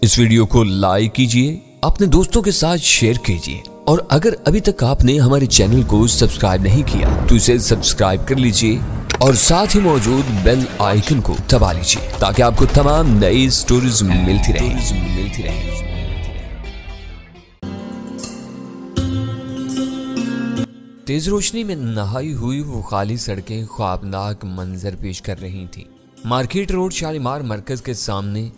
इस वीडियो को लाइक कीजिए, अपने दोस्तों के साथ शेयर कीजिए और अगर अभी तक आपने हमारे चैनल को सब्सक्राइब नहीं किया तो इसे सब्सक्राइब कर लीजिए और साथ ही मौजूद बेल आइकन को दबा लीजिए ताकि आपको तमाम नई स्टोरीज मिलती रहे। तेज रोशनी में नहाई हुई वो खाली सड़कें ख्वाबनाक मंजर पेश कर रही थीं। मार्केट रोड शालीमार मरकज के सामने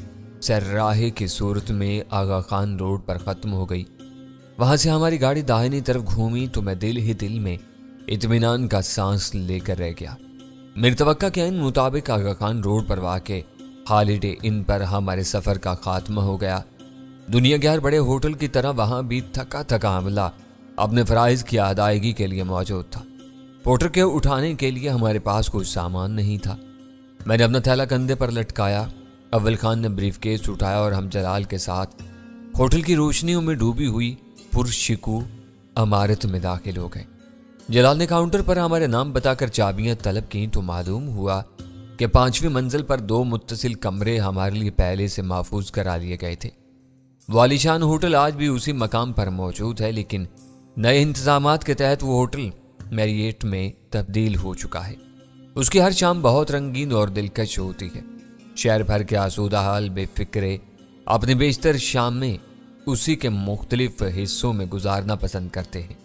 सर्राहे की सूरत में आगा खान रोड पर खत्म हो गई। वहां से हमारी गाड़ी दाहिनी तरफ घूमी तो मैं दिल ही दिल में इत्मीनान का सांस लेकर रह गया। मेरी तवक्का के इन मुताबिक आगा खान रोड पर वाक़े हॉलिडे इन पर हमारे सफ़र का खात्मा हो गया। दुनिया के हर बड़े होटल की तरह वहाँ भी थका थका अमला अपने फ़राइज़ की अदायगी के लिए मौजूद था। पोर्टर के उठाने के लिए हमारे पास कोई सामान नहीं था। मैंने अपना थैला कंधे पर लटकाया। अव्वल खान ने ब्रीफकेस उठाया और हम जलाल के साथ होटल की रोशनियों में डूबी हुई पुरशिकू इमारत में दाखिल हो गए। जलाल ने काउंटर पर हमारे नाम बताकर चाबियां तलब की तो मालूम हुआ कि 5वीं मंजिल पर 2 मुत्तसिल कमरे हमारे लिए पहले से महफूज करा लिए गए थे। वालीशान होटल आज भी उसी मकाम पर मौजूद है, लेकिन नए इंतजामात के तहत वो होटल मैरियट में तब्दील हो चुका है। उसकी हर शाम बहुत रंगीन और दिलकश होती है। शहर भर के आसूदा हाल बेफिक्रे अपने बेशतर शाम में उसी के मुख्तलिफ हिस्सों में गुजारना पसंद करते हैं।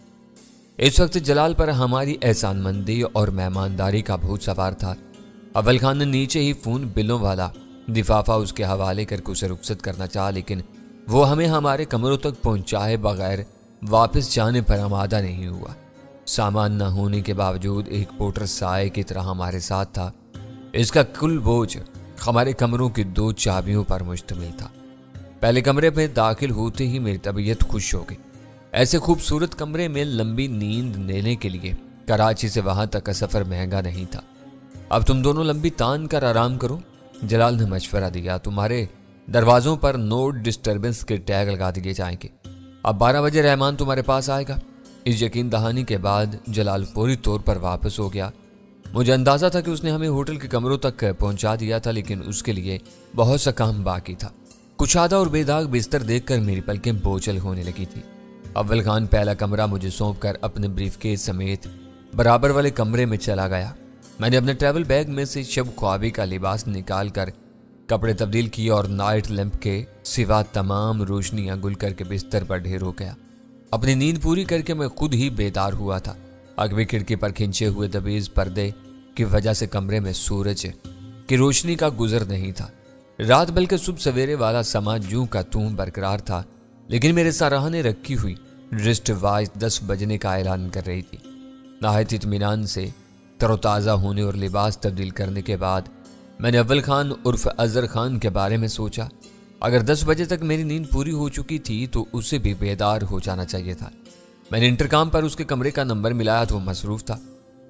इस वक्त जलाल पर हमारी एहसानमंदी और मेहमानदारी का भूत सवार था। अव्वल खान ने नीचे ही फ़ोन बिलों वाला लिफाफा उसके हवाले करके उसे रुखसत करना चाहा, लेकिन वो हमें हमारे कमरों तक पहुंचाए बगैर वापस जाने पर आमादा नहीं हुआ। सामान न होने के बावजूद एक पोर्टर साए की तरह हमारे साथ था। इसका कुल बोझ हमारे कमरों की 2 चाबियों पर मुश्तमिल था। पहले कमरे में दाखिल होते ही मेरी तबीयत खुश हो गई। ऐसे खूबसूरत कमरे में लंबी नींद लेने के लिए कराची से वहां तक का सफ़र महंगा नहीं था। अब तुम दोनों लंबी तान कर आराम करो, जलाल ने मशवरा दिया। तुम्हारे दरवाज़ों पर नो डिस्टर्बेंस के टैग लगा दिए जाएंगे। अब 12 बजे रहमान तुम्हारे पास आएगा। इस यकीन दहानी के बाद जलाल फौरी तौर पर वापस हो गया। मुझे अंदाज़ा था कि उसने हमें होटल के कमरों तक पहुंचा दिया था, लेकिन उसके लिए बहुत सा काम बाकी था। कुशादा और बेदाग बिस्तर देखकर मेरी पलकें बोझल होने लगी थी। अव्वल खान पहला कमरा मुझे सौंपकर अपने ब्रीफकेस समेत बराबर वाले कमरे में चला गया। मैंने अपने ट्रैवल बैग में से शब ख्वाबी का लिबास निकाल कर कपड़े तब्दील किए और नाइट लैंप के सिवा तमाम रोशनियां गुल करके बिस्तर पर ढेर हो गया। अपनी नींद पूरी करके मैं खुद ही बेदार हुआ था। अगवी खिड़की पर खिंचे हुए दबीज पर्दे की वजह से कमरे में सूरज की रोशनी का गुजर नहीं था। रात बल्कि सुबह सवेरे वाला समा जूं का तूं बरकरार था, लेकिन मेरे सराहने रखी हुई रिस्ट वॉच 10 बजने का ऐलान कर रही थी। नाहित इत्मीनान से तरोताज़ा होने और लिबास तब्दील करने के बाद मैंने अव्वल खान उर्फ अजहर खान के बारे में सोचा। अगर 10 बजे तक मेरी नींद पूरी हो चुकी थी तो उसे भी बेदार हो जाना चाहिए था। मैंने इंटरकॉम पर उसके कमरे का नंबर मिलाया तो मसरूफ था।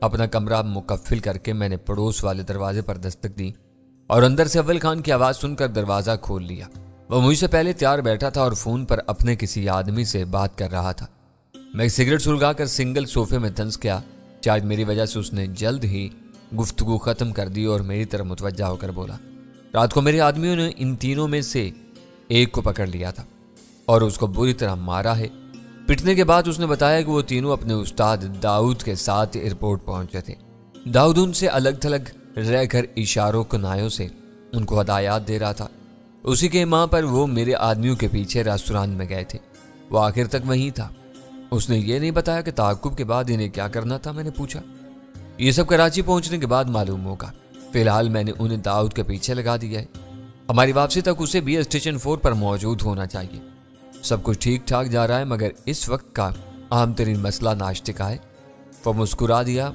अपना कमरा मुकफ्फिल करके मैंने पड़ोस वाले दरवाजे पर दस्तक दी और अंदर से अव्वल खान की आवाज़ सुनकर दरवाज़ा खोल लिया। वह मुझसे पहले तैयार बैठा था और फ़ोन पर अपने किसी आदमी से बात कर रहा था। मैं सिगरेट सुलगाकर सिंगल सोफे में धंस गया। शायद मेरी वजह से उसने जल्द ही गुफ्तगू ख़त्म कर दी और मेरी तरफ मुतवज्जा होकर बोला, रात को मेरे आदमियों ने इन तीनों में से एक को पकड़ लिया था और उसको बुरी तरह मारा है। पिटने के बाद उसने बताया कि वो तीनों अपने उस्ताद दाऊद के साथ एयरपोर्ट पहुंचे थे। दाऊद उनसे अलग थलग रहकर इशारों कनायों से उनको हदायत दे रहा था। उसी के मां पर वो मेरे आदमियों के पीछे रेस्टोरेंट में गए थे। वो आखिर तक वहीं था। उसने ये नहीं बताया कि ताक़ुब के बाद इन्हें क्या करना था। मैंने पूछा, ये सब कराची पहुंचने के बाद मालूम होगा। फिलहाल मैंने उन्हें दाऊद के पीछे लगा दिया है। हमारी वापसी तक उसे भी स्टेशन 4 पर मौजूद होना चाहिए। सब कुछ ठीक ठाक जा रहा है, मगर इस वक्त का अहम तरीन मसला नाश्ते का है। वो मुस्कुरा दिया।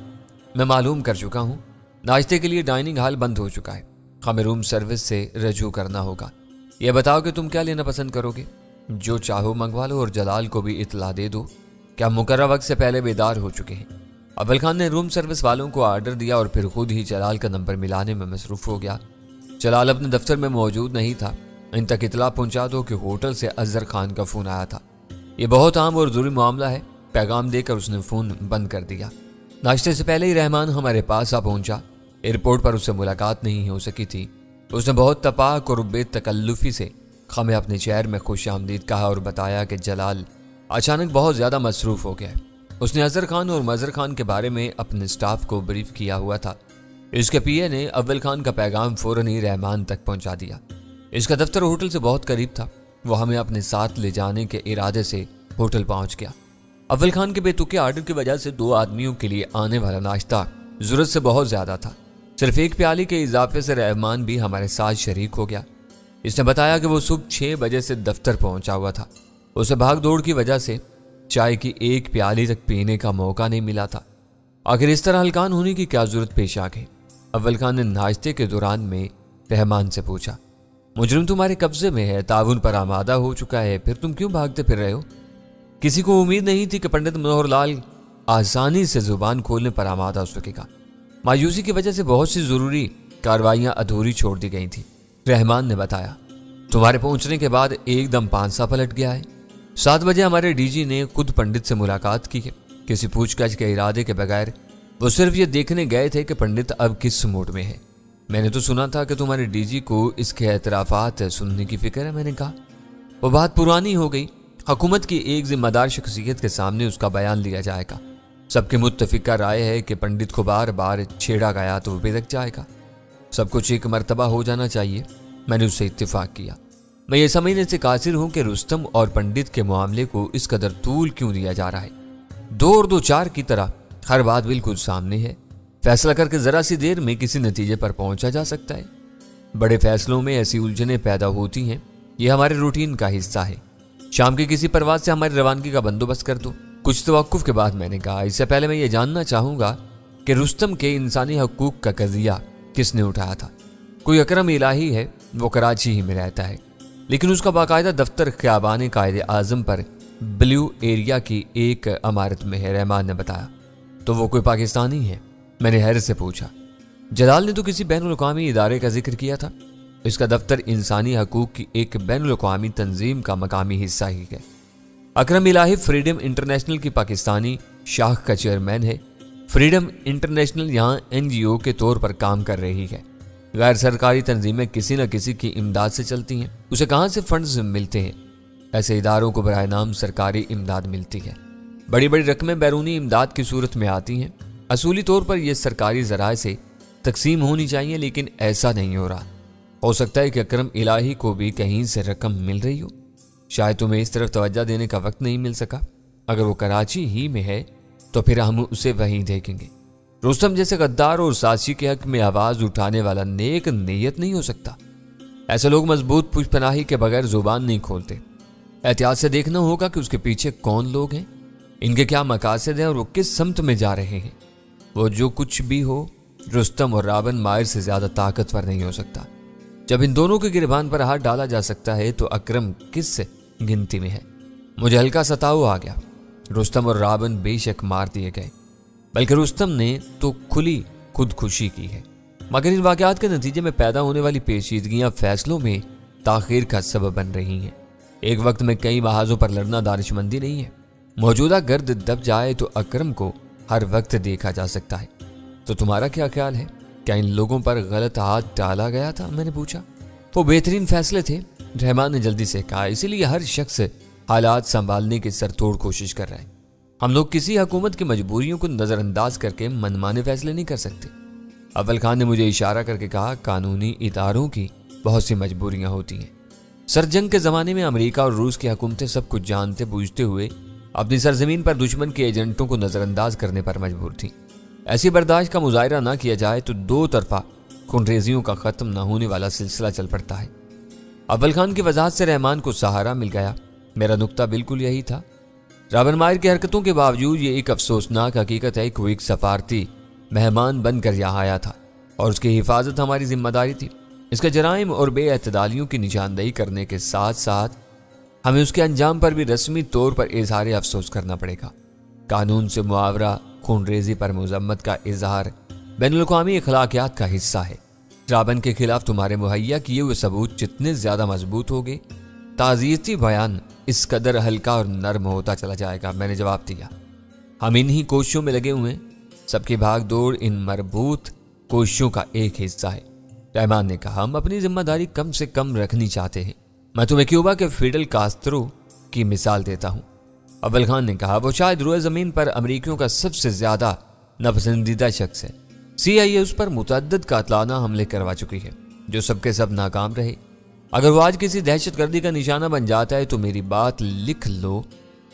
मैं मालूम कर चुका हूँ, नाश्ते के लिए डाइनिंग हॉल बंद हो चुका है। हमें रूम सर्विस से रजू करना होगा। यह बताओ कि तुम क्या लेना पसंद करोगे। जो चाहो मंगवा लो और जलाल को भी इतला दे दो कि हम मुकर्रर वक्त से पहले बेदार हो चुके हैं। अव्वल खान ने रूम सर्विस वालों को आर्डर दिया और फिर खुद ही जलाल का नंबर मिलाने में मसरूफ़ हो गया। जलाल अपने दफ्तर में मौजूद नहीं था। इन तक इतला पहुंचा दो कि होटल से अजहर खान का फ़ोन आया था। ये बहुत आम और ज़रूरी मामला है। पैगाम देकर उसने फ़ोन बंद कर दिया। नाश्ते से पहले ही रहमान हमारे पास आ पहुंचा। एयरपोर्ट पर उससे मुलाकात नहीं हो सकी थी। उसने बहुत तपाक और बेतकल्लुफ़ी से हमें अपने चेहर में खुश आमदीद कहा और बताया कि जलाल अचानक बहुत ज़्यादा मसरूफ़ हो गया है। उसने अजहर खान और मजहर खान के बारे में अपने स्टाफ को ब्रीफ किया हुआ था। इसके पीए ने अव्वल खान का पैगाम फौरन ही रहमान तक पहुंचा दिया। इसका दफ्तर होटल से बहुत करीब था। वो हमें अपने साथ ले जाने के इरादे से होटल पहुंच गया। अव्वल खान के बेतुके आर्डर की वजह से 2 आदमियों के लिए आने वाला नाश्ता जरूरत से बहुत ज़्यादा था। सिर्फ 1 प्याली के इजाफे से रहमान भी हमारे साथ शरीक हो गया। इसने बताया कि वो सुबह 6 बजे से दफ्तर पहुंचा हुआ था। उसे भाग दौड़ की वजह से चाय की 1 प्याली तक पीने का मौका नहीं मिला था। आखिर इस तरह हलकान होने की क्या जरूरत पेश आ गई? अव्वल खान ने नाश्ते के दौरान में रहमान से पूछा, मुजरिम तुम्हारे कब्जे में है, ताउन पर आमादा हो चुका है, फिर तुम क्यों भागते फिर रहे हो? किसी को उम्मीद नहीं थी कि पंडित मनोहर लाल आसानी से जुबान खोलने पर आमादा हो सकेगा। मायूसी की वजह से बहुत सी जरूरी कार्रवाइयां अधूरी छोड़ दी गई थी। रहमान ने बताया, तुम्हारे पहुंचने के बाद एकदम पांसा पलट गया है। 7 बजे हमारे डीजी ने खुद पंडित से मुलाकात की है। किसी पूछताछ के इरादे के बगैर वो सिर्फ ये देखने गए थे कि पंडित अब किस मूड में है। मैंने तो सुना था कि तुम्हारे डीजी को इसके एतराफात सुनने की फिक्र है। मैंने कहा वो बात पुरानी हो गई। हुकूमत की एक जिम्मेदार शख्सियत के सामने उसका बयान लिया जाएगा। सबकी मुत्तफिका राय है कि पंडित को बार बार छेड़ा गया तो वो बेदक जाएगा। सब कुछ एक मर्तबा हो जाना चाहिए। मैंने उससे इत्तेफाक किया। मैं ये समझने से कासिर हूं कि रुस्तम और पंडित के मामले को इस कदर तूल क्यों दिया जा रहा है। 2 और 2 4 की तरह हर बात बिल्कुल सामने है। फैसला करके जरा सी देर में किसी नतीजे पर पहुंचा जा सकता है। बड़े फैसलों में ऐसी उलझनें पैदा होती हैं। ये हमारे रूटीन का हिस्सा है। शाम की किसी परवाज से हमारी रवानगी का बंदोबस्त कर दो। कुछ तवक्कुफ के बाद मैंने कहा, इससे पहले मैं ये जानना चाहूंगा कि रुस्तम के इंसानी हकूक का कज़िया किसने उठाया था? कोई अकरम इलाही है, वो कराची ही में रहता है, लेकिन उसका बाकायदा दफ्तर ख़ियाबान कायदे आज़म पर ब्लू एरिया की एक इमारत में है। रहमान ने बताया, तो वो कोई पाकिस्तानी है? मैंने हैरत से पूछा। जलाल ने तो किसी बैनुल-अक़वामी इदारे का जिक्र किया था। इसका दफ्तर इंसानी हकूक की एक बैनुल-अक़वामी तंजीम का मकामी हिस्सा ही है। अकरम इलाही फ्रीडम इंटरनेशनल की पाकिस्तानी शाख का चेयरमैन है। फ्रीडम इंटरनेशनल यहाँ NGO के तौर पर काम कर रही है। गैर सरकारी तंजीमें किसी न किसी की इमदाद से चलती हैं। उसे कहाँ से फंड्स मिलते हैं? ऐसे इदारों को बराए नाम सरकारी इमदाद मिलती है। बड़ी बड़ी रकमें बैरूनी इमदाद की सूरत में आती हैं। असूली तौर पर यह सरकारी ज़राए से तकसीम होनी चाहिए, लेकिन ऐसा नहीं हो रहा। हो सकता है कि अकरम इलाही को भी कहीं से रकम मिल रही हो। शायद तुम्हें इस तरफ तवज्जो देने का वक्त नहीं मिल सका। अगर वो कराची ही में है तो फिर हम उसे वहीं देखेंगे। रुस्तम जैसे गद्दार और साजिशी के हक में आवाज़ उठाने वाला नेक नीयत नहीं हो सकता। ऐसे लोग मजबूत पुष्पनाही के बगैर जुबान नहीं खोलते। एहतियात से देखना होगा कि उसके पीछे कौन लोग हैं, इनके क्या मकासद हैं और वो किस समत में जा रहे हैं। वो जो कुछ भी हो, रुस्तम और राबन मायर से ज़्यादा ताकतवर नहीं हो सकता। जब इन दोनों के गिरबान पर हाथ डाला जा सकता है तो अकरम किस गिनती में है? मुझे हल्का सताव आ गया। रुस्तम और राबन बेशक मार दिए गए, बल्कि रुस्तम ने तो खुली खुदकुशी की है। मगर इन वाक़यात के नतीजे में पैदा होने वाली पेचीदगियां फैसलों में ताख़ीर का सबब बन रही हैं। एक वक्त में कई महाजों पर लड़ना दानिशमंदी नहीं है। मौजूदा गर्द दब जाए तो अकरम को हर वक्त देखा जा सकता है। तो तुम्हारा क्या ख्याल है? क्या इन लोगों पर गलत हाथ डाला गया था? मैंने पूछा। वो बेहतरीन फैसले थे, रहमान ने जल्दी से कहा। इसीलिए हर शख्स हालात संभालने की सरतोड़ कोशिश कर रहा है। हम लोग किसी हुकूमत की मजबूरियों को नज़रअंदाज करके मनमाने फैसले नहीं कर सकते। अव्वल खान ने मुझे इशारा करके कहा, कानूनी इदारों की बहुत सी मजबूरियां होती हैं। सर जंग के ज़माने में अमेरिका और रूस की हुकूमतें सब कुछ जानते बूझते हुए अपनी सरजमीन पर दुश्मन के एजेंटों को नज़रअंदाज करने पर मजबूर थी। ऐसी बर्दाश्त का मुजाहरा न किया जाए तो 2 तरफा खूनरेजियों का ख़त्म न होने वाला सिलसिला चल पड़ता है। अव्वल खान की वजाहत से रहमान को सहारा मिल गया। मेरा नुक्ता बिल्कुल यही था। राबन मायर की हरकतों के बावजूद ये एक अफसोसनाक हकीकत है कि वो एक सफारती मेहमान बनकर यहाँ आया था और उसकी हिफाजत हमारी जिम्मेदारी थी। इसके जराइम और बेअतदालियों की निशानदेही करने के साथ साथ हमें उसके अंजाम पर भी रस्मी तौर पर इजहार अफसोस करना पड़ेगा। कानून से मुआवरा खूनरेजी पर मजम्मत का इजहार बैनुल-अक़वामी अखलाकियात का हिस्सा है। राबन के खिलाफ तुम्हारे मुहैया किए हुए सबूत जितने ज्यादा मजबूत होंगे, ताज़ियती बयान इस कदर हल्का और नर्म होता चला जाएगा। मैंने जवाब दिया। हम इन्हीं कोशिशों में लगे हुए हैं। सबकी भाग दौड़ इन मरबूत कोशिशों का एक हिस्सा है। रहमान ने कहा, हम अपनी जिम्मेदारी कम से कम रखनी चाहते हैं। मैं तुम्हें क्यूबा के फिडेल कास्त्रो की मिसाल देता हूँ। अव्वल खान ने कहा, वो शायद रोए ज़मीन पर अमेरिकियों का सबसे ज़्यादा नापसंदीदा शख्स है। CIA उस पर मुतअद्दिद कातलाना हमले करवा चुकी है जो सबके सब नाकाम रहे। अगर वो आज किसी दहशतगर्दी का निशाना बन जाता है तो मेरी बात लिख लो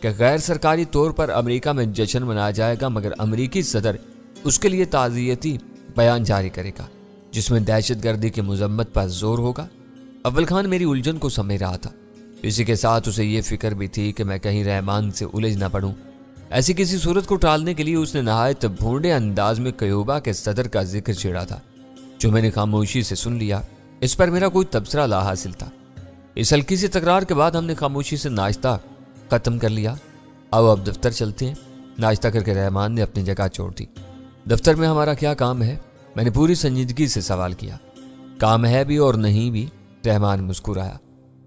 कि गैर सरकारी तौर पर अमेरिका में जश्न मनाया जाएगा, मगर अमेरिकी सदर उसके लिए ताज़ियती बयान जारी करेगा जिसमें दहशतगर्दी की मजम्मत पर जोर होगा। अव्वल खान मेरी उलझन को समझ रहा था। इसी के साथ उसे ये फिक्र भी थी कि मैं कहीं रहमान से उलझ ना पड़ूं। ऐसी किसी सूरत को टालने के लिए उसने नहायत भोंडे अंदाज में क्यूबा के सदर का जिक्र छेड़ा था, जो मैंने खामोशी से सुन लिया। इस पर मेरा कोई तबसरा ला हासिल था। इस हल्की सी तकरार के बाद हमने खामोशी से नाश्ता खत्म कर लिया। अब दफ्तर चलते हैं। नाश्ता करके रहमान ने अपनी जगह छोड़ दी। दफ्तर में हमारा क्या काम है? मैंने पूरी संजीदगी से सवाल किया। काम है भी और नहीं भी, रहमान मुस्कुराया।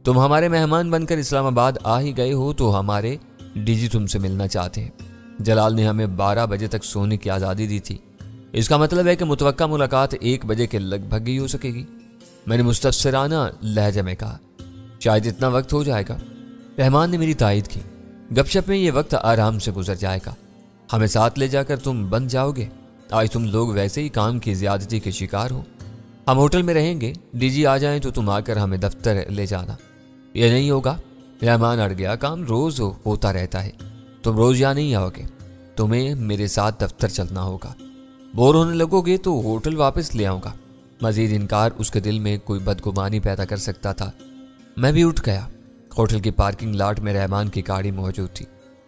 तुम हमारे मेहमान बनकर इस्लामाबाद आ ही गए हो तो हमारे DG तुमसे मिलना चाहते हैं। जलाल ने हमें 12 बजे तक सोने की आज़ादी दी थी। इसका मतलब है कि मुतवक्का मुलाकात 1 बजे के लगभग ही हो सकेगी। मैंने मुस्तफसराना लहजे में कहा, शायद इतना वक्त हो जाएगा। रहमान ने मेरी तायद की। गपशप में ये वक्त आराम से गुजर जाएगा। हमें साथ ले जाकर तुम बन जाओगे। आज तुम लोग वैसे ही काम की ज्यादती के शिकार हो। हम होटल में रहेंगे, DG आ जाएं तो तुम आकर हमें दफ्तर ले जाना। यह नहीं होगा, रहमान अड़ गया। काम रोज होता रहता है, तुम रोज यहाँ नहीं आओगे। तुम्हें मेरे साथ दफ्तर चलना होगा। बोर होने लगोगे तो होटल वापस ले आऊँगा। मजीद इनकार उसके दिल में कोई बदगुमानी पैदा कर सकता था। मैं भी उठ गया। होटल की पार्किंग लॉट में रहमान की गाड़ी मौजूद थी।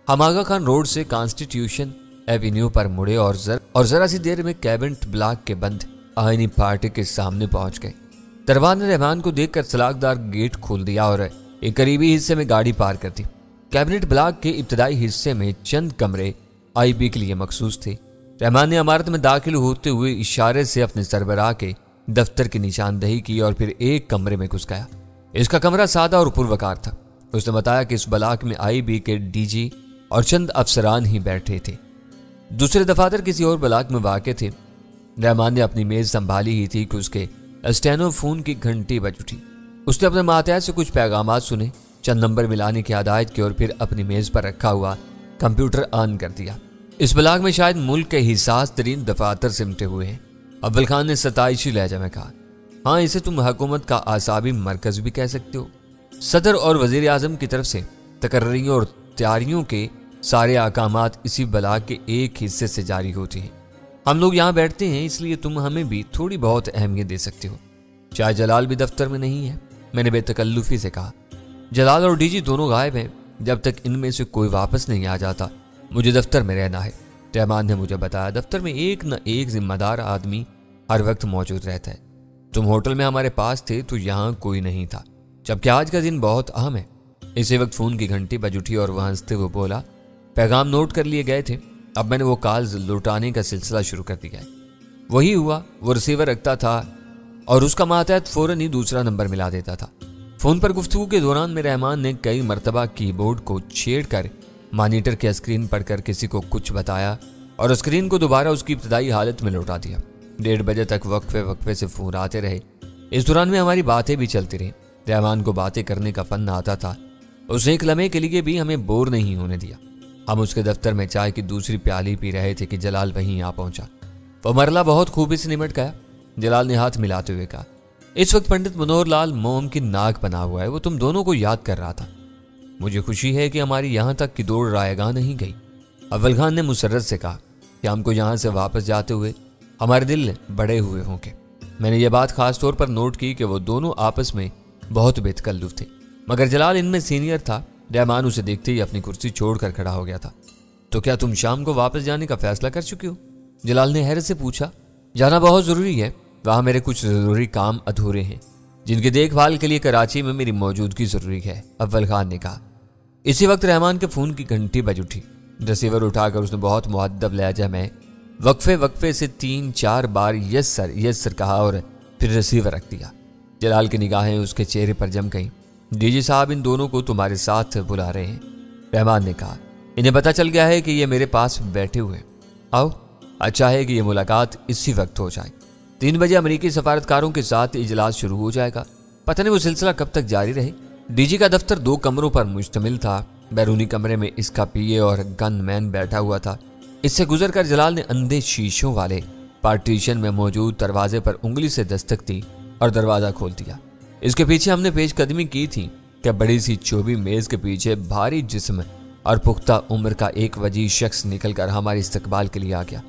हम आगा खान रोड से कॉन्स्टिट्यूशन एवेन्यू पर मुड़े और जरा सी देर में कैबिनेट ब्लॉक के बंद आईनी पार्टी के सामने पहुंच गए। दरबार ने रहमान को देखकर सलाखदार गेट खोल दिया और एक करीबी हिस्से में गाड़ी पार कर दी। कैबिनेट ब्लॉक के इब्तदाई हिस्से में चंद कमरे IB के लिए मखसूस थे। रहमान ने इमारत में दाखिल होते हुए इशारे से अपने सरबराह के दफ्तर की निशानदही की और फिर एक कमरे में घुस गया। इसका कमरा सादा और पुरवकार था। उसने बताया कि इस ब्लॉक में IB के DG और चंद अफसरान ही बैठे थे। दूसरे दफातर किसी और ब्लॉक में वाक़े थे। रहमान ने अपनी मेज संभाली ही थी कि उसके स्टेनो फोन की घंटी बज उठी। उसने अपने मातहत से कुछ पैगामात सुने, चंद नंबर मिलाने की हदायत की और फिर अपनी मेज पर रखा हुआ कंप्यूटर ऑन कर दिया। इस ब्लॉक में शायद मुल्क के हिसास तरीन दफातर सिमटे हुए हैं। अव्वल खान ने सताइशी लहजा में कहा, हाँ, इसे तुम हुकूमत का आसाबी मरकज भी कह सकते हो। सदर और वजीर आजम की तरफ से तकर्रियों और तैयारियों के सारे अहकामात इसी ब्लॉक के एक हिस्से से जारी होती हैं। हम लोग यहाँ बैठते हैं, इसलिए तुम हमें भी थोड़ी बहुत अहमियत दे सकते हो। चाहे जलाल भी दफ्तर में नहीं है, मैंने बेतकल्लुफी से कहा। जलाल और DG दोनों गायब हैं। जब तक इनमें से कोई वापस नहीं आ जाता मुझे दफ्तर में रहना है। रहमान ने मुझे बताया, दफ्तर में एक न एक जिम्मेदार आदमी हर वक्त मौजूद रहता है। तुम होटल में हमारे पास थे तो यहाँ कोई नहीं था, जबकि आज का दिन बहुत अहम है। इसी वक्त फोन की घंटी बज उठी और वह हंसते हुए बोला, पैगाम नोट कर लिए गए थे। अब मैंने वो कॉल्स लौटाने का सिलसिला शुरू कर दिया है। वही हुआ, वो रिसीवर रखता था और उसका मातहत फौरन ही दूसरा नंबर मिला देता था। फोन पर गुफ्तगू के दौरान में रहमान ने कई मरतबा कीबोर्ड को छेड़कर मॉनिटर के स्क्रीन पढ़कर किसी को कुछ बताया और स्क्रीन को दोबारा उसकी इब्तदाई हालत में लौटा दिया। 1:30 बजे तक वक्फे से फोन आते रहे। इस दौरान में हमारी बातें भी चलती रही। रहमान को बातें करने का फन आता था। उसने एक लम्हे के लिए भी हमें बोर नहीं होने दिया। हम उसके दफ्तर में चाय की दूसरी प्याली पी रहे थे कि जलाल वहीं आ पहुंचा। वो मरला बहुत खूबी से निमट गया। जलाल ने हाथ मिलाते हुए कहा, इस वक्त पंडित मनोहर लाल मोम की नाक बना हुआ है। वो तुम दोनों को याद कर रहा था। मुझे खुशी है कि हमारी यहाँ तक की दौड़ रायगां नहीं गई। अव्वल खान ने मुसर्रत से कहा कि हमको यहाँ से वापस जाते हुए हमारे दिल बड़े हुए होंगे। मैंने ये बात खास तौर पर नोट की कि वो दोनों आपस में बहुत बेतकल्लुफ थे, मगर जलाल इनमें सीनियर था। रहमान उसे देखते ही अपनी कुर्सी छोड़कर खड़ा हो गया था। तो क्या तुम शाम को वापस जाने का फैसला कर चुके हो? जलाल ने हैरत से पूछा। जाना बहुत ज़रूरी है। वहाँ मेरे कुछ ज़रूरी काम अधूरे हैं जिनकी देखभाल के लिए कराची में मेरी मौजूदगी ज़रूरी है, अव्वल खान ने कहा। इसी वक्त रहमान के फ़ोन की घंटी बज उठी। रिसीवर उठाकर उसने बहुत मुअद्दब लहजा में वक्फे से 3-4 बार यस सर कहा और फिर रिसीवर रख दिया। जलाल की निगाहें उसके चेहरे पर जम गईं। DG साहब इन दोनों को तुम्हारे साथ बुला रहे हैं, रहमान ने कहा। इन्हें पता चल गया है कि ये मेरे पास बैठे हुए। आओ, अच्छा है कि ये मुलाकात इसी वक्त हो जाए। 3 बजे अमेरिकी सफारतकारों के साथ इजलास शुरू हो जाएगा। पता नहीं वो सिलसिला कब तक जारी रहे। डी जी का दफ्तर 2 कमरों पर मुश्तमिल था। बैरूनी कमरे में इसका पीए और गन मैन बैठा हुआ था। इससे गुजरकर जलाल ने अंधे शीशों वाले पार्टीशन में मौजूद दरवाजे पर उंगली से दस्तक दी और दरवाजा खोल दिया। इसके पीछे हमने पेशकदमी की थी कि बड़ी सी चौबी मेज के पीछे भारी जिस्म और पुख्ता उम्र का एक वजीह शख्स निकलकर हमारे इस्तकबाल के लिए आ गया।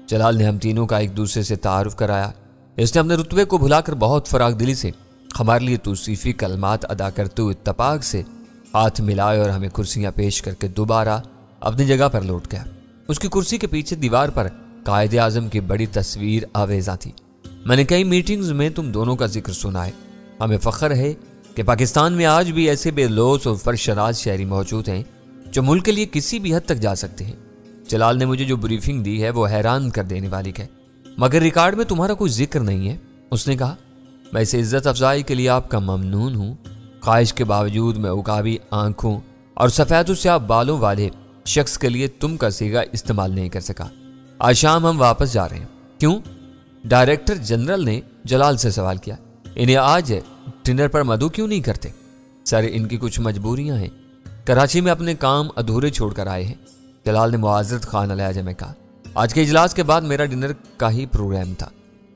जलाल ने हम तीनों का एक दूसरे से तारुफ कराया। इसने अपने रुतबे को भुलाकर बहुत फराग दिली से हमारे लिए तौसीफी कलमात अदा करते हुए इत्तफाक से हाथ मिलाए और हमें कुर्सियां पेश करके दोबारा अपनी जगह पर लौट गया। उसकी कुर्सी के पीछे दीवार पर कायदे आजम की बड़ी तस्वीर आवेजा थी। मैंने कई मीटिंग्स में तुम दोनों का जिक्र सुना है। हमें फख्र है कि पाकिस्तान में आज भी ऐसे बेलौस और फरशराज शहरी मौजूद हैं जो मुल्क के लिए किसी भी हद तक जा सकते हैं। जलाल ने मुझे जो ब्रीफिंग दी है वो हैरान कर देने वाली है, मगर रिकॉर्ड में तुम्हारा कोई जिक्र नहीं है। उसने कहा, मैं इस इज्जत अफजाई के लिए आपका ममनून हूँ। ख्वाहिश के बावजूद मैं उकाबी आंखों और सफ़ेद स्याह बालों वाले शख्स के लिए तुम का सीगा इस्तेमाल नहीं कर सका। आज शाम हम वापस जा रहे हैं। क्यों? डायरेक्टर जनरल ने जलाल से सवाल किया। इन्हें आज डिनर पर मदू क्यों नहीं करते? सर, इनकी कुछ मजबूरियां हैं। कराची में अपने काम अधूरे छोड़कर आए हैं। जलाल ने मुआज़रत खान अलैजा में कहा, आज के इजलास के बाद मेरा डिनर का ही प्रोग्राम था।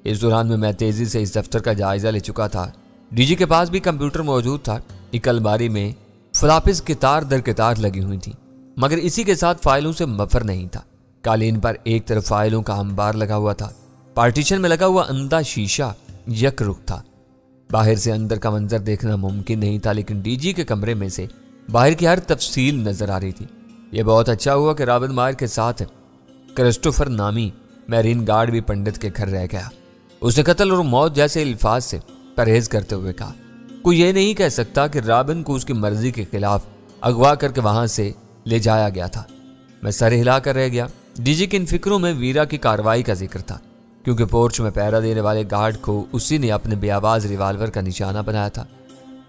इस दौरान में मैं तेजी से इस दफ्तर का जायजा ले चुका था। डीजी के पास भी कंप्यूटर मौजूद था। एक अलमारी में फ्लापिस कितार दर कितार लगी हुई थी, मगर इसी के साथ फाइलों से मफर नहीं था। कालीन पर एक तरफ फाइलों का अंबार लगा हुआ था। पार्टीशन में लगा हुआ अंधा शीशा यक रुख था। बाहर से अंदर का मंजर देखना मुमकिन नहीं था, लेकिन डीजी के कमरे में से बाहर की हर तफसील नजर आ रही थी। यह बहुत अच्छा हुआ कि राबिद मार के साथ क्रिस्टोफर नामी मैरीन गार्ड भी पंडित के घर रह गया। उसने कत्ल और मौत जैसे अल्फाज से परहेज करते हुए कहा, कोई ये नहीं कह सकता कि राबिन को उसकी मर्जी के खिलाफ अगवा करके वहां से ले जाया गया था। मैं सर हिला कर रह गया। डीजी की इन फिक्रों में वीरा की कार्रवाई का जिक्र था, क्योंकि पोर्च में पहरा देने वाले गार्ड को उसी ने अपने बेआवाज रिवाल्वर का निशाना बनाया था।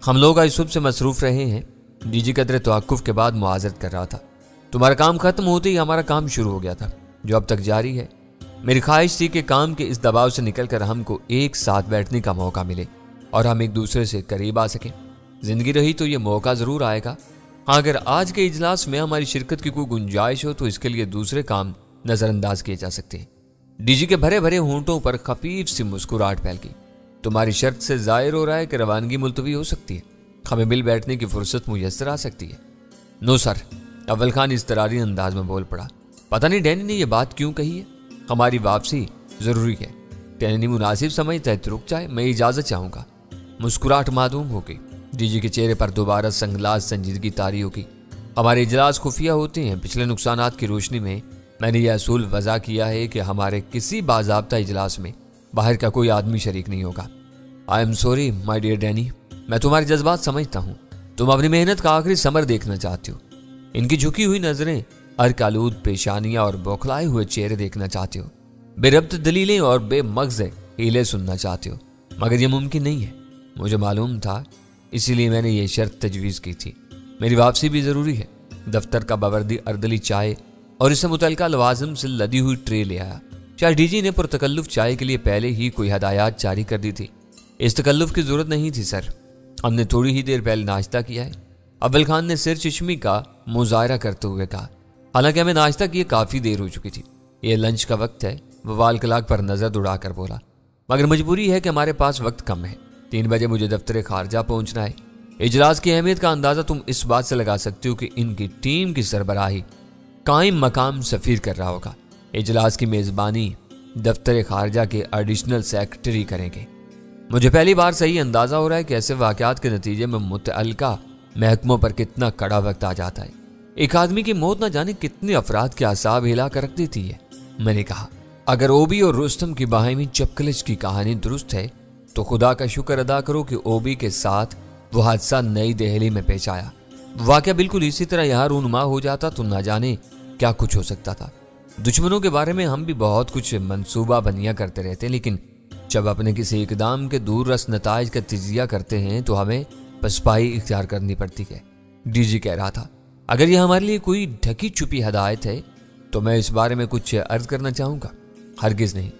हम लोग आज सुबह से मसरूफ रहे हैं। डीजी कदरे तवक्कुफ के बाद मुआज़रत कर रहा था। तुम्हारा काम खत्म होते ही हमारा काम शुरू हो गया था, जो अब तक जारी है। मेरी ख्वाहिश थी कि काम के इस दबाव से निकलकर हमको एक साथ बैठने का मौका मिले और हम एक दूसरे से करीब आ सकें। जिंदगी रही तो ये मौका ज़रूर आएगा। हाँ, अगर आज के इजलास में हमारी शिरकत की कोई गुंजाइश हो तो इसके लिए दूसरे काम नज़रअंदाज किए जा सकते हैं। डीजी के भरे भरे होंठों पर खफीफ सी मुस्कुराहट फैल गई। तुम्हारी शर्त से जाहिर हो रहा है कि रवानगी मुलतवी हो सकती है। हमें मिल बैठने की फुर्सत मुयस्सर आ सकती है। नो सर, अव्वल खान इस तरारी अंदाज में बोल पड़ा। पता नहीं डैनी ने यह बात क्यों कही है। हमारी वापसी जरूरी है। डैनी मुनासिब समझता है तो रुक जाए। मैं इजाजत चाहूंगा। मुस्कुराहट मादूम हो गई। डीजी के चेहरे पर दोबारा संगलास संजीदगी तारी होगी। हमारे इजलास खुफिया होते हैं। पिछले नुकसानात की रोशनी में मैंने यह असूल वज़ा किया है कि हमारे किसी बाज़ाब्ता इजलास में बाहर का कोई आदमी शरीक नहीं होगा। I am sorry my dear Danny, मैं तुम्हारे जज्बात समझता हूँ। तुम अपनी मेहनत का आखिरी समर देखना चाहते हो। इनकी झुकी हुई नजरें, अर्कालूद पेशानियां और बौखलाए हुए चेहरे देखना चाहते हो। बेरब्त दलीलें और बेमग़ज़ हीले सुनना चाहते हो, मगर यह मुमकिन नहीं है। मुझे मालूम था, इसीलिए मैंने ये शर्त तजवीज़ की थी। मेरी वापसी भी ज़रूरी है। दफ्तर का बावर्दी अर्दली चाय और इससे मुतल्लिका लवाज़िम से लदी हुई ट्रे ले आया। शायद डीजी ने पुरतकल्लुफ़ चाय के लिए पहले ही कोई हदायत जारी कर दी थी। इस तकल्लुफ़ की ज़रूरत नहीं थी सर, हमने थोड़ी ही देर पहले नाश्ता किया है। अव्वल खान ने सिर चश्मी का मुजाहरा करते हुए कहा। हालांकि हमें नाश्ता किए काफ़ी देर हो चुकी थी। यह लंच का वक्त है। वह वाल कलाक पर नज़र दौड़ाकर बोला, मगर मजबूरी है कि हमारे पास वक्त कम है। 3 बजे मुझे दफ्तर खारजा पहुंचना है। इजलास की अहमियत का अंदाज़ा तुम इस बात से लगा सकते हो कि इनकी टीम की सरबराही कायम मकाम सफ़ीर कर रहा होगा। इजलास की मेज़बानी दफ्तर खारजा के एडिशनल सेक्रेटरी करेंगे। मुझे पहली बार सही अंदाज़ा हो रहा है कि ऐसे वाक़यात के नतीजे में मुतअल्लिका महकमों पर कितना कड़ा वक्त आ जाता है। एक आदमी की मौत न जाने कितने अफराद के आसाब हिला कर रख देती है। मैंने कहा, अगर ओबी और रुस्तम की बाहिमी चपकलिश की कहानी दुरुस्त है तो खुदा का शुक्र अदा करो कि ओबी के साथ वो हादसा नई दिल्ली में पेश आया। वाक़या बिल्कुल इसी तरह यहाँ रूनुमा हो जाता तो न जाने क्या कुछ हो सकता था। दुश्मनों के बारे में हम भी बहुत कुछ मंसूबा बनिया करते रहते हैं, लेकिन जब अपने किसी इकदाम के दूर रस नताइज का तजिया करते हैं तो हमें पसपाई इख्तियार करनी पड़ती है। डीजी कह रहा था, अगर यह हमारे लिए कोई ढकी छुपी हदायत है तो मैं इस बारे में कुछ अर्ज करना चाहूँगा। हरगिज़ नहीं,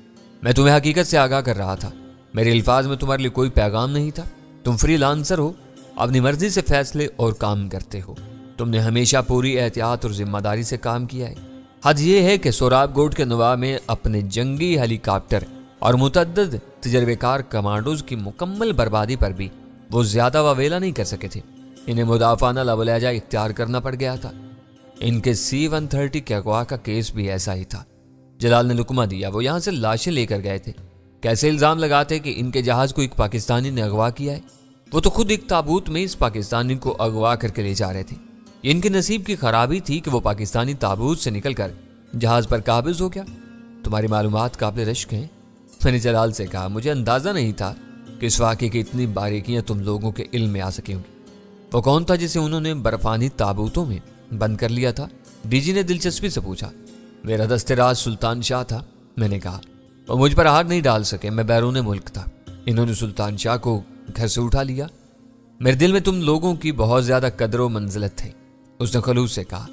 मैं तुम्हें हकीकत से आगाह कर रहा था। मेरे अल्फाज में तुम्हारे लिए कोई पैगाम नहीं था। तुम फ्रीलांसर हो, اپنی مرضی سے فیصلے اور کام کرتے ہو۔ تم نے ہمیشہ پوری احتیاط اور ذمہ داری سے کام کیا ہے۔ حد یہ ہے کہ سوراب گوٹ کے نواح میں اپنے جنگی ہیلی کاپٹر اور متعدد تجربے کار کمانڈوز کی مکمل بربادی پر بھی وہ زیادہ واویلا نہیں کر سکے تھے۔ انہیں مدافعانہ لبو لہجہ اختیار کرنا پڑ گیا تھا۔ ان کے C-130 کے اغوا کا کیس بھی ایسا ہی تھا۔ جلال نے لکمہ دیا۔ وہ یہاں سے لاشیں لے کر گئے تھے۔ کیسے الزام لگاتے کہ ان کے جہاز کو ایک پاکستانی نے اغوا کیا ہے؟ وہ تو خود ایک تابوت میں اس پاکستانی کو اغوا کر کے لے جا رہے تھے۔ ان کے نصیب کی خرابی تھی کہ وہ پاکستانی تابوت سے نکل کر جہاز پر قابض ہو گیا۔ تمہاری معلومات قابل رشک ہیں۔ میں نے جلال سے کہا، مجھے اندازہ نہیں تھا کہ اس واقعے کی اتنی باریکیاں تم لوگوں کے علم میں آ سکیں گی۔ وہ کون تھا جسے انہوں نے برفانی تابوتوں میں بند کر لیا تھا؟ ڈی جی نے دلچسپی سے پوچھا۔ میرا دست راز سلطان شاہ تھا، میں نے کہا۔ وہ مجھ پر ہاتھ نہیں ڈال سکے، میں بیرون ملک تھا۔ انہوں نے سلطان شاہ کو گھر سے اٹھا لیا۔ میرے دل میں تم لوگوں کی بہت زیادہ قدر و منزلت ہے، اس نے خلوص سے کہا۔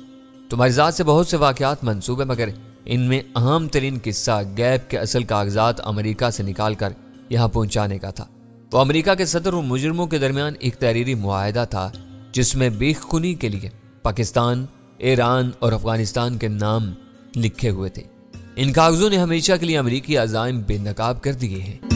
تمہاری ذات سے بہت سے واقعات منسوب ہیں، مگر ان میں اہم ترین قصہ گیپ کے اصل کاغذات امریکہ سے نکال کر یہاں پہنچانے کا تھا۔ وہ امریکہ کے صدر اور مجرموں کے درمیان ایک تحریری معاہدہ تھا جس میں بیخ خونی کے لیے پاکستان، ایران اور افغانستان کے نام لکھے ہوئے تھے۔ ان کاغذوں نے ہمیشہ کے لیے امریکی عزائم بے نقاب کر دیے ہیں۔